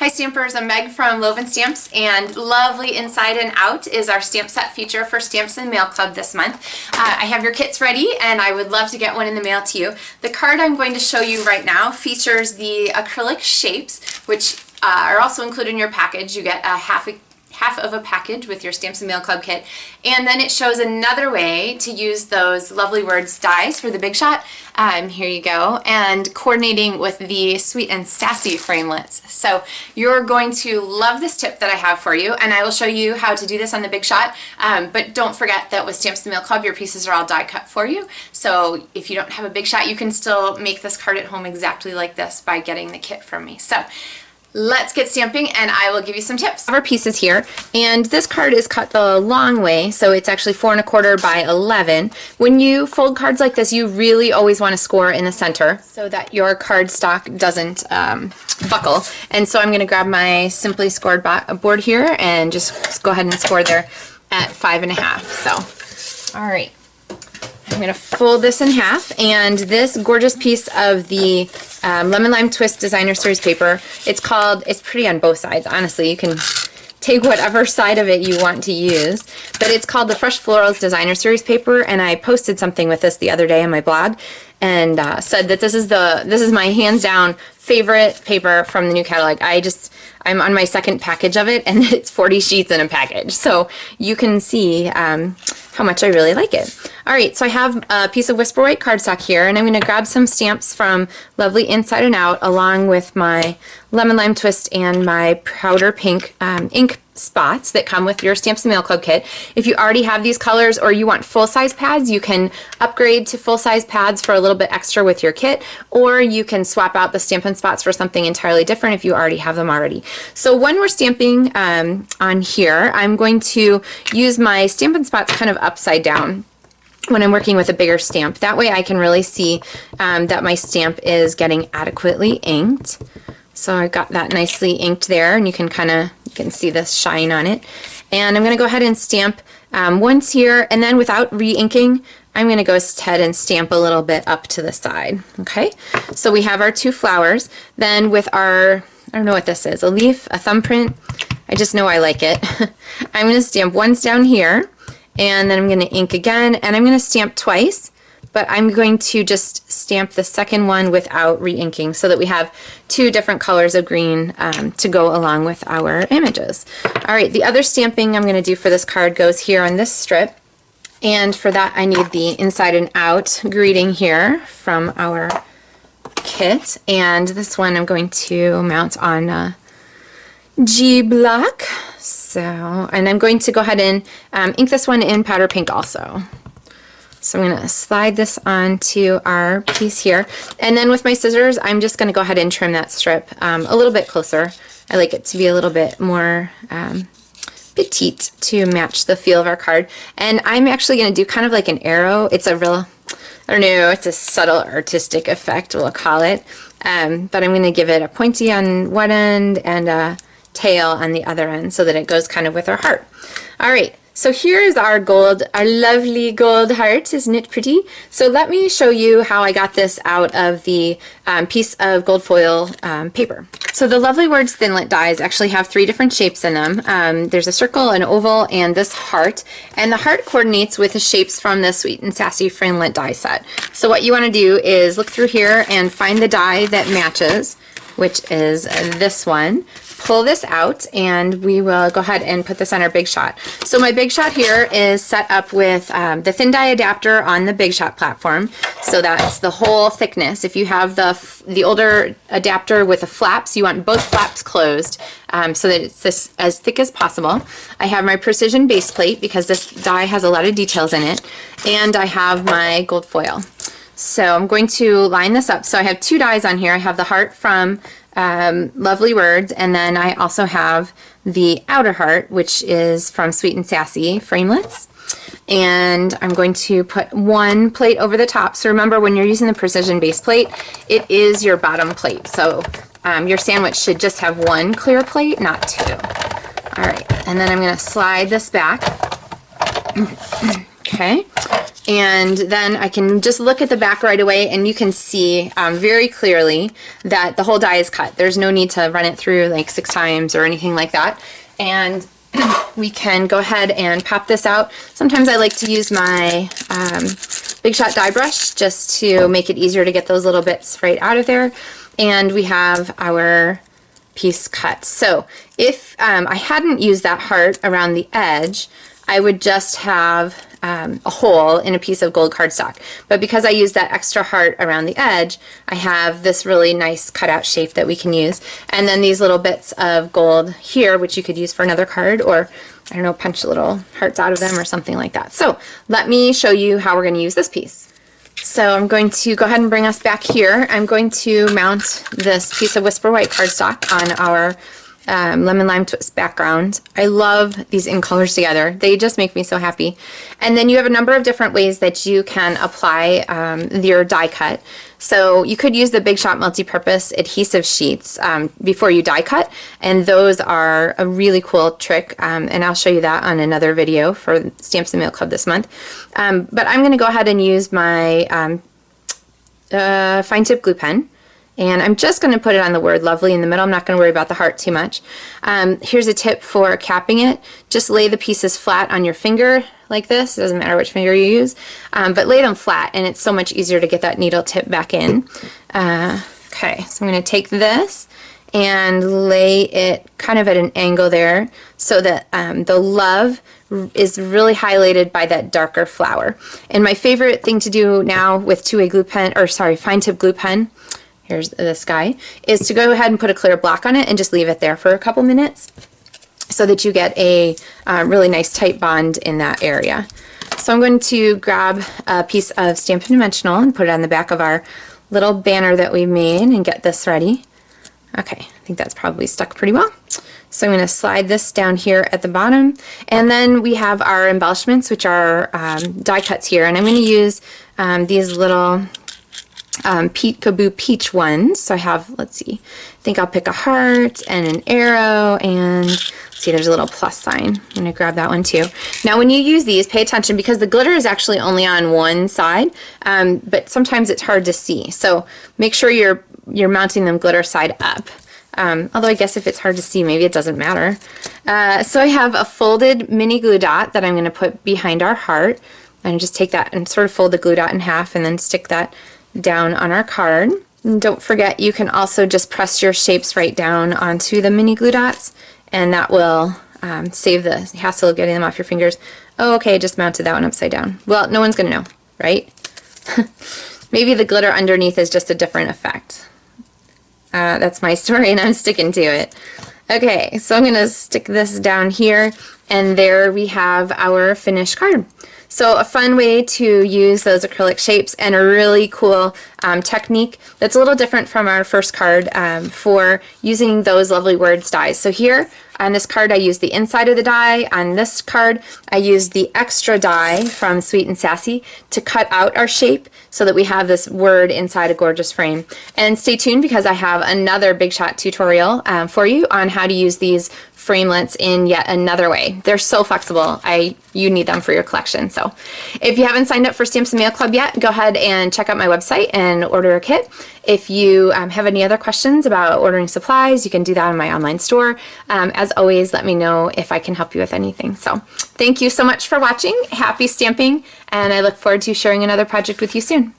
Hi Stampers, I'm Meg from Loven Stamps, and Lovely Inside and Out is our stamp set feature for Stamps in the Mail Club this month. I have your kits ready and I would love to get one in the mail to you. The card I'm going to show you right now features the acrylic shapes, which are also included in your package. You get a half of a package with your Stamps and Mail Club kit, and then it shows another way to use those Lovely Words dies for the Big Shot. Here you go, and coordinating with the Sweet and Sassy framelits. So you're going to love this tip that I have for you, and I will show you how to do this on the Big Shot, but don't forget that with Stamps and Mail Club your pieces are all die cut for you, so if you don't have a Big Shot you can still make this card at home exactly like this by getting the kit from me. So let's get stamping and I will give you some tips. I have our pieces here, and this card is cut the long way, so it's actually 4 1/4 by 11. When you fold cards like this, you really always want to score in the center so that your card stock doesn't buckle. And so I'm going to grab my Simply Scored board here and just go ahead and score there at 5 1/2. So, all right. I'm going to fold this in half, and this gorgeous piece of the Lemon Lime Twist Designer Series paper, it's pretty on both sides, honestly. You can take whatever side of it you want to use, but it's called the Fresh Florals Designer Series paper, and I posted something with this the other day on my blog and said that this is my hands down favorite paper from the new catalog. I'm on my second package of it, and it's 40 sheets in a package, so you can see how much I really like it. Alright, so I have a piece of Whisper White cardstock here, and I'm going to grab some stamps from Lovely Inside and Out along with my Lemon Lime Twist and my Powder Pink ink spots that come with your Stamps and Mail Club kit. If you already have these colors or you want full-size pads, you can upgrade to full-size pads for a little bit extra with your kit, or you can swap out the Stampin' Spots for something entirely different if you already have them already. So when we're stamping on here, I'm going to use my Stampin' Spots kind of upside down when I'm working with a bigger stamp. That way I can really see that my stamp is getting adequately inked. So I've got that nicely inked there, and you can see this shine on it. And I'm going to go ahead and stamp once here, and then without re-inking, I'm going to go ahead and stamp a little bit up to the side. Okay, so we have our two flowers. Then with our, I don't know what this is, a leaf, a thumbprint, I just know I like it. I'm going to stamp once down here, and then I'm going to ink again, and I'm going to stamp twice, but I'm going to just stamp the second one without re-inking so that we have two different colors of green to go along with our images. Alright, the other stamping I'm going to do for this card goes here on this strip, and for that I need the Inside and Out greeting here from our kit, and this one I'm going to mount on G block. So, and I'm going to go ahead and ink this one in powder pink also. So I'm going to slide this onto our piece here, and then with my scissors I'm just going to go ahead and trim that strip a little bit closer. I like it to be a little bit more petite to match the feel of our card. And I'm actually going to do kind of like an arrow. It's a real, I don't know, it's a subtle artistic effect, we'll call it. But I'm going to give it a pointy on one end and a tail on the other end so that it goes kind of with our heart. Alright. So here is our gold, our lovely gold heart. Isn't it pretty? So let me show you how I got this out of the piece of gold foil paper. So the Lovely Words Thinlit dies actually have 3 different shapes in them. There's a circle, an oval, and this heart. And the heart coordinates with the shapes from the Sweet and Sassy framelit die set. So what you want to do is look through here and find the die that matches, which is this one. Pull this out, and we will go ahead and put this on our Big Shot. So my Big Shot here is set up with the thin die adapter on the Big Shot platform, so that's the whole thickness. If you have the older adapter with the flaps, you want both flaps closed so that it's this as thick as possible. I have my precision base plate because this die has a lot of details in it, and I have my gold foil. So I'm going to line this up. So I have 2 dies on here. I have the heart from Lovely Words, and then I also have the outer heart, which is from Sweet and Sassy framelits. And I'm going to put one plate over the top. So remember, when you're using the precision base plate, it is your bottom plate. So your sandwich should just have one clear plate, not 2. Alright, and then I'm going to slide this back. Okay, And then I can just look at the back right away, and you can see very clearly that the whole die is cut. There's no need to run it through like 6 times or anything like that. And we can go ahead and pop this out. Sometimes I like to use my Big Shot die brush just to make it easier to get those little bits right out of there. And we have our piece cut. So if I hadn't used that heart around the edge, I would just have a hole in a piece of gold cardstock. But because I used that extra heart around the edge, I have this really nice cutout shape that we can use. And then these little bits of gold here, which you could use for another card, or I don't know, punch little hearts out of them or something like that. So let me show you how we're going to use this piece. So I'm going to go ahead and bring us back here. I'm going to mount this piece of Whisper White cardstock on our lemon lime twist background. I love these in colors together. They just make me so happy. And then you have a number of different ways that you can apply your die cut. So you could use the Big Shot multi-purpose adhesive sheets before you die cut, and those are a really cool trick, and I'll show you that on another video for Stamps and Mail Club this month. But I'm going to go ahead and use my fine tip glue pen. And I'm just going to put it on the word lovely in the middle. I'm not going to worry about the heart too much. Here's a tip for capping it. Just lay the pieces flat on your finger like this. It doesn't matter which finger you use. But lay them flat, and it's so much easier to get that needle tip back in. Okay, so I'm going to take this and lay it kind of at an angle there so that the love is really highlighted by that darker flower. And my favorite thing to do now with two-way glue pen, or sorry, fine tip glue pen, here's this guy, is to go ahead and put a clear block on it and just leave it there for a couple minutes so that you get a really nice tight bond in that area. So I'm going to grab a piece of Stampin' Dimensional and put it on the back of our little banner that we made and get this ready. Okay, I think that's probably stuck pretty well. So I'm going to slide this down here at the bottom, and then we have our embellishments, which are die cuts here, and I'm going to use these little Peekaboo Peach ones. So I have, let's see, I think I'll pick a heart and an arrow, and see, there's a little plus sign. I'm going to grab that one too. Now when you use these, pay attention because the glitter is actually only on one side, but sometimes it's hard to see. So make sure you're mounting them glitter side up. Although I guess if it's hard to see, maybe it doesn't matter. So I have a folded mini glue dot that I'm going to put behind our heart, and just take that and sort of fold the glue dot in half and then stick that down on our card. And don't forget, you can also just press your shapes right down onto the mini glue dots, and that will save the hassle of getting them off your fingers. Oh, okay, I just mounted that one upside down. Well, no one's gonna know, right? Maybe the glitter underneath is just a different effect. That's my story, and I'm sticking to it. Okay, so I'm gonna stick this down here, and there we have our finished card. So a fun way to use those acrylic shapes, and a really cool technique that's a little different from our first card for using those lovely words dies. So here on this card I used the inside of the die. On this card I used the extra die from Sweet and Sassy to cut out our shape so that we have this word inside a gorgeous frame. And stay tuned because I have another Big Shot tutorial for you on how to use these framelits in yet another way. They're so flexible. You need them for your collection. So if you haven't signed up for Stamps and Mail Club yet, go ahead and check out my website and order a kit. If you have any other questions about ordering supplies, you can do that in my online store. As always, let me know if I can help you with anything. So thank you so much for watching. Happy stamping, and I look forward to sharing another project with you soon.